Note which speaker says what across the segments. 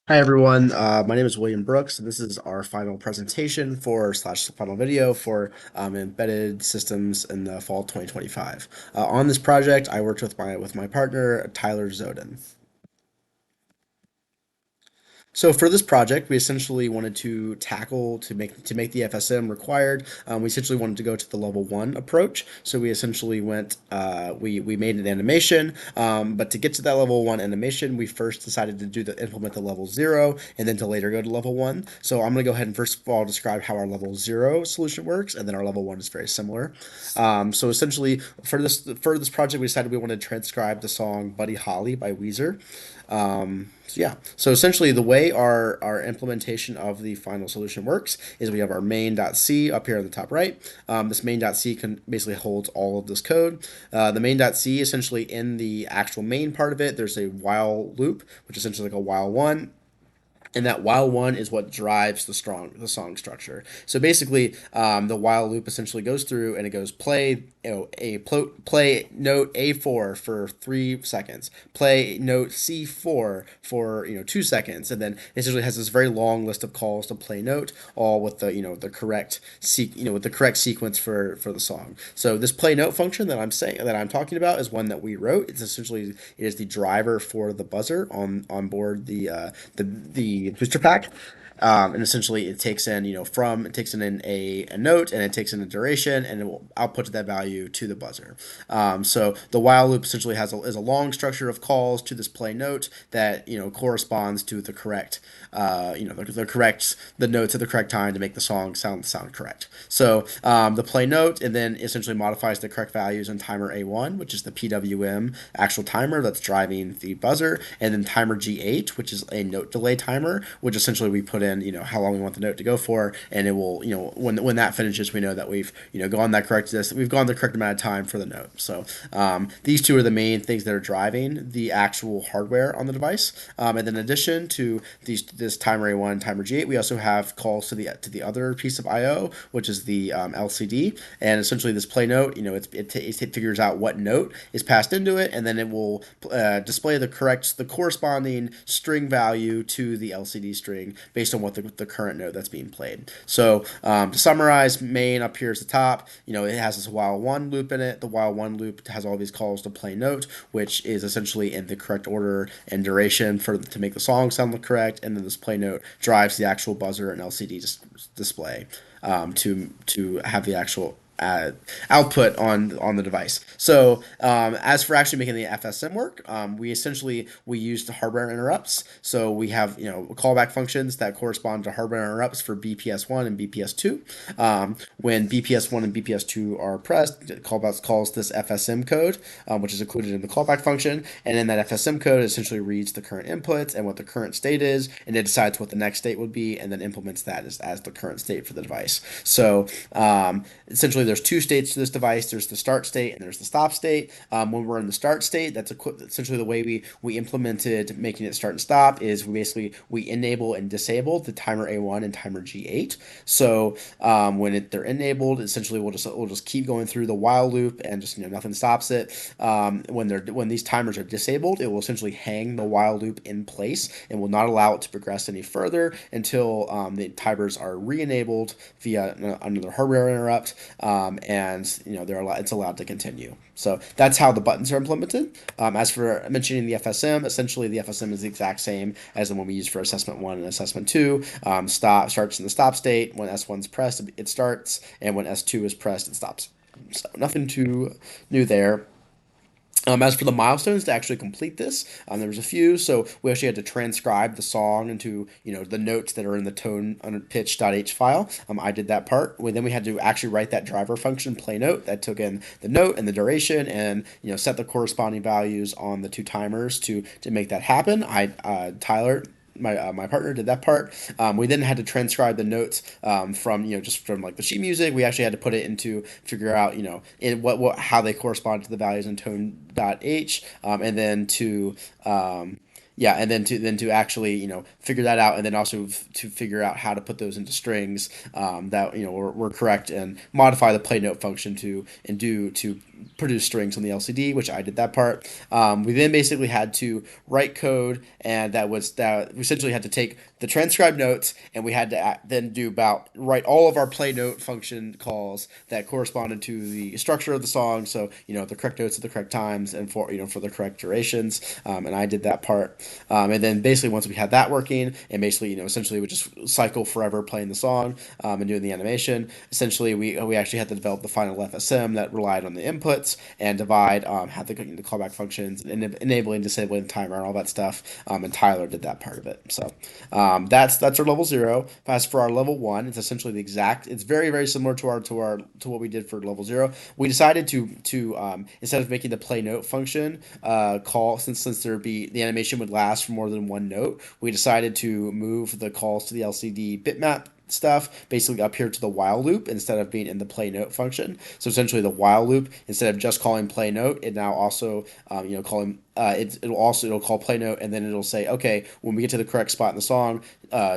Speaker 1: Hi everyone, my name is William Brooks, and this is our final presentation for slash final video for embedded systems in the fall 2025. On this project, I worked with my partner Tyler Zoden. So for this project, we essentially wanted to tackle to make the FSM required. We essentially wanted to go to the level one approach. So we essentially went we made an animation, but to get to that level one animation, we first decided to implement the level zero and then to later go to level one. So I'm going to go ahead and first of all describe how our level zero solution works, and then our level one is very similar. So essentially, for this project, we decided we wanted to transcribe the song "Buddy Holly" by Weezer. So essentially, the way our implementation of the final solution works is we have our main.c up here on the top right. This main.c can basically holds all of this code. The main.c essentially in the actual main part of it, there's a while loop, which is essentially like a while one, and that while one is what drives the song structure. So basically, the while loop essentially goes through and it goes play play note A4 for 3 seconds, play note C4 for 2 seconds, and then it essentially has this very long list of calls to play note, all with the correct sequence for the song. So this play note function that I'm talking about is one that we wrote. It is the driver for the buzzer on board the booster pack. And essentially, it takes in, it takes in a note, and it takes in a duration, and it will output that value to the buzzer. So the while loop essentially is a long structure of calls to this play note that corresponds to the correct, the notes at the correct time to make the song sound correct. So the play note, and then essentially modifies the correct values in timer A1, which is the PWM actual timer that's driving the buzzer, and then timer G8, which is a note delay timer, which essentially we put in how long we want the note to go for, and it will when that finishes, we know that we've gone the correct amount of time for the note. So these two are the main things that are driving the actual hardware on the device. And then in addition to this timer A1, timer G8, we also have calls to the other piece of I/O, which is the LCD, and essentially this play note, it figures out what note is passed into it, and then it will display the corresponding string value to the LCD string based on what the current note that's being played. So to summarize, main up here is the top. It has this while one loop in it. The while one loop has all these calls to play note, which is essentially in the correct order and duration to make the song sound correct, and then this play note drives the actual buzzer and LCD display to have the actual output on the device. So as for actually making the FSM work, we use the hardware interrupts. So we have callback functions that correspond to hardware interrupts for BPS1 and BPS2. When BPS1 and BPS2 are pressed, callbacks calls this FSM code, which is included in the callback function, and in that FSM code, it essentially reads the current inputs and what the current state is, and it decides what the next state would be, and then implements that as the current state for the device. So essentially, there's two states to this device. There's the start state and there's the stop state. When we're in the start state, that's essentially the way we implemented making it start and stop is we enable and disable the timer A1 and timer G8. So when they're enabled, essentially we'll just keep going through the while loop and just nothing stops it. When these timers are disabled, it will essentially hang the while loop in place and will not allow it to progress any further until the timers are re-enabled via another hardware interrupt, and it's allowed to continue. So that's how the buttons are implemented. As for mentioning the FSM, essentially the FSM is the exact same as the one we use for assessment 1 and assessment 2. Starts in the stop state. When S1 is pressed, it starts, and when S2 is pressed, it stops. So nothing too new there. As for the milestones to actually complete this, there was a few. So we actually had to transcribe the song into the notes that are in the tone pitch.h file. I did that part. Then we had to actually write that driver function play note that took in the note and the duration and set the corresponding values on the two timers to make that happen. Tyler, my partner, did that part. We then had to transcribe the notes from just from like the sheet music. We actually had to put it into figure out in what how they correspond to the values in tone.h, and then to yeah, and then to actually figure that out, and then also to figure out how to put those into strings that were correct, and modify the play note function to produce strings on the LCD, which I did that part. We then basically had to write code, and that we essentially had to take the transcribed notes, and we had to then write all of our play note function calls that corresponded to the structure of the song. So the correct notes at the correct times, and for the correct durations. And I did that part. And then basically once we had that working, and basically essentially we just cycle forever playing the song and doing the animation. Essentially we actually had to develop the final FSM that relied on the inputs and divide, had the callback functions, and enabling, disabling the timer, and all that stuff. And Tyler did that part of it. So that's our level 0. As for our level 1, it's essentially the exact. It's very very similar to what we did for level 0. We decided to instead of making the play note function call, since the animation would last for more than one note, we decided to move the calls to the LCD bitmap stuff basically up here to the while loop instead of being in the play note function. So essentially the while loop, instead of just calling play note, it now also calling it'll call play note, and then it'll say, okay, when we get to the correct spot in the song,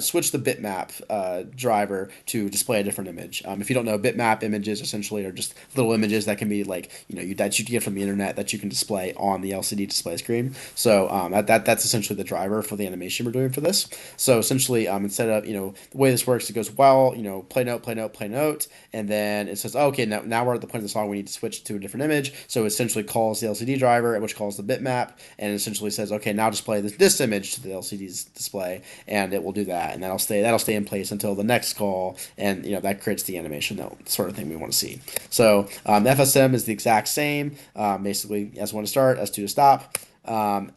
Speaker 1: switch the bitmap driver to display a different image. If you don't know, bitmap images essentially are just little images that can be like that you get from the internet that you can display on the LCD display screen. So that's essentially the driver for the animation we're doing for this. So essentially, instead of the way this works, it goes play note, play note, play note, and then it says, oh, okay, now we're at the point of the song we need to switch to a different image. So it essentially calls the LCD driver, which calls the bitmap, and essentially says, okay, now display this image to the LCD's display, and it will do that, and that'll stay in place until the next call, and that creates the animation, that sort of thing we want to see. So FSM is the exact same, basically S1 to start, S2 to stop.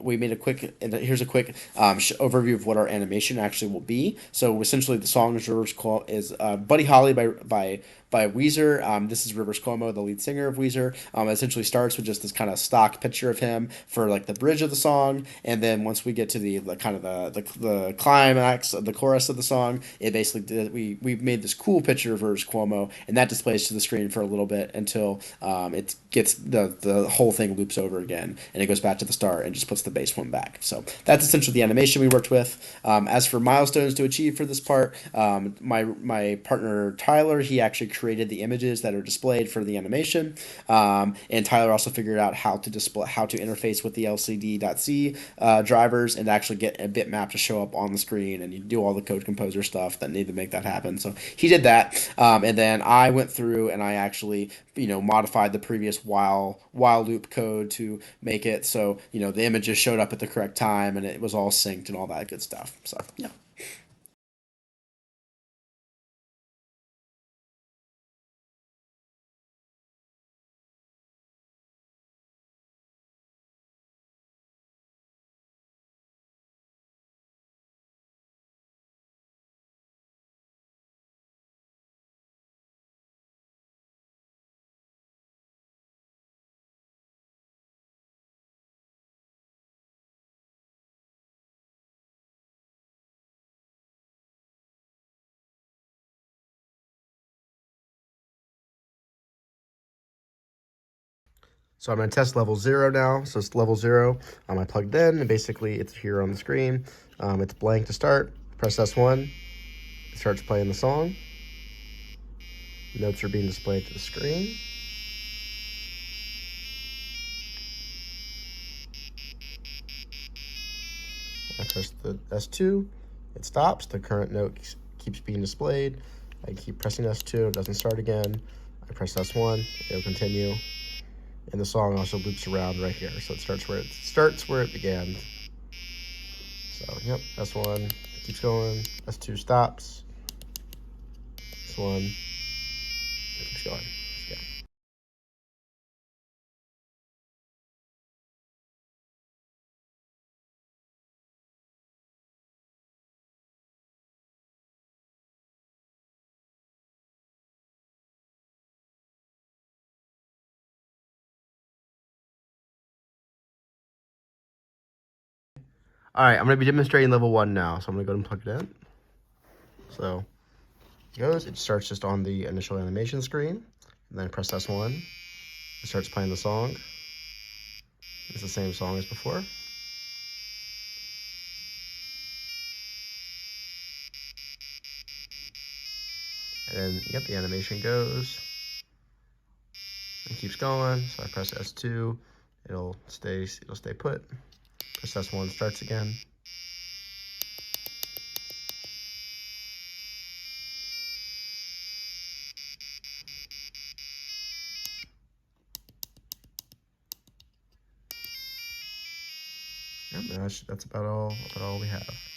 Speaker 1: We made here's a quick overview of what our animation actually will be. So essentially the song is Buddy Holly by Weezer. This is Rivers Cuomo, the lead singer of Weezer. It essentially starts with just this kind of stock picture of him for like the bridge of the song, and then once we get to the kind of the climax of the chorus of the song, it basically we made this cool picture of Rivers Cuomo, and that displays to the screen for a little bit until it gets the whole thing loops over again, and it goes back to the start and just puts the bass one back. So that's essentially the animation we worked with. As for milestones to achieve for this part, my partner Tyler, he actually created the images that are displayed for the animation, and Tyler also figured out how to interface with the LCD.C drivers and actually get a bitmap to show up on the screen, and you do all the code composer stuff that need to make that happen. So he did that, and then I went through and I actually modified the previous while loop code to make it so the images showed up at the correct time, and it was all synced and all that good stuff. So yeah. So I'm going to test level 0 now. So it's level 0. I plugged in, and basically it's here on the screen. It's blank to start. Press S1. It starts playing the song. Notes are being displayed to the screen. I press the S2. It stops. The current note keeps being displayed. I keep pressing S2. It doesn't start again. I press S1. It'll continue. And the song also loops around right here. So it starts where it began. So, yep, S1 keeps going. S2 stops. S1 keeps going. Yeah. All right, I'm going to be demonstrating level 1 now. So I'm going to go ahead and plug it in. So it goes. It starts just on the initial animation screen. And then I press S1. It starts playing the song. It's the same song as before. And then, yep, the animation goes and keeps going. So I press S2, it'll stay put. Press S1, starts again. Yep, that's about all we have.